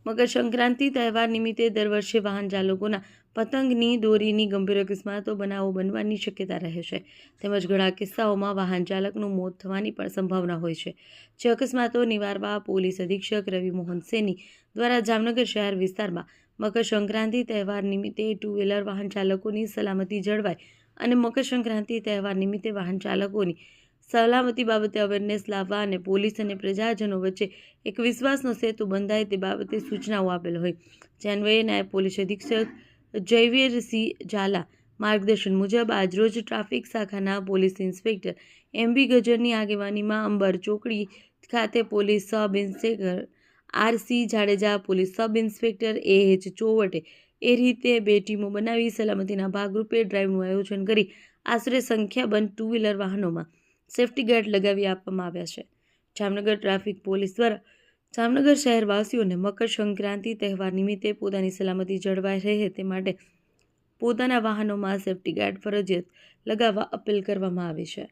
મકર સંક્રાંતિ તહેવાર નિમિત્તે દર વર્ષે વાહન ચાલકોના પતંગની દોરીની ગંભીર અકસ્માતો બનાવો બનવાની શક્યતા રહે છે, તેમજ ઘણા કિસ્સાઓમાં વાહન ચાલકનું મોત થવાની પણ સંભાવના હોય છે, જે અકસ્માતો નિવારવા પોલીસ અધિક્ષક રવિ મોહન સૈની દ્વારા જામનગર શહેર વિસ્તારમાં મકર સંક્રાંતિ તહેવાર નિમિત્તે ટુ વ્હીલર વાહન ચાલકોની સલામતી જળવાય અને મકર સંક્રાંતિ તહેવાર નિમિત્તે વાહન ચાલકોની સલામતી બાબતે અવેરનેસ લાવવા અને પોલીસ અને પ્રજાજનો વચ્ચે એક વિશ્વાસનો સેતુ બંધાય તે બાબતે સૂચનાઓ આપેલ હોય, જે અન્વયે નાયબ પોલીસ અધિક્ષક જયવીરસિંહ ઝાલા માર્ગદર્શન મુજબ આજરોજ ટ્રાફિક શાખાના પોલીસ ઇન્સ્પેક્ટર MB ગજરની આગેવાનીમાં અંબર ચોકડી ખાતે police sub inspector RC Jadeja, police sub inspector AH ચોવટે એ રીતે 2 ટીમો બનાવી સલામતીના ભાગરૂપે ડ્રાઈવનું આયોજન કરી આશરે સંખ્યાબંધ ટુ વ્હીલર વાહનોમાં સેફ્ટી ગાર્ડ લગાવી આપવામાં આવ્યા છે. જામનગર ટ્રાફિક પોલીસ દ્વારા જામનગર શહેરવાસીઓને મકર સંક્રાંતિ તહેવાર નિમિત્તે પોતાની સલામતી જળવાઈ રહે તે માટે પોતાના વાહનોમાં સેફ્ટી ગાર્ડ ફરજિયાત લગાવવા અપીલ કરવામાં આવી છે.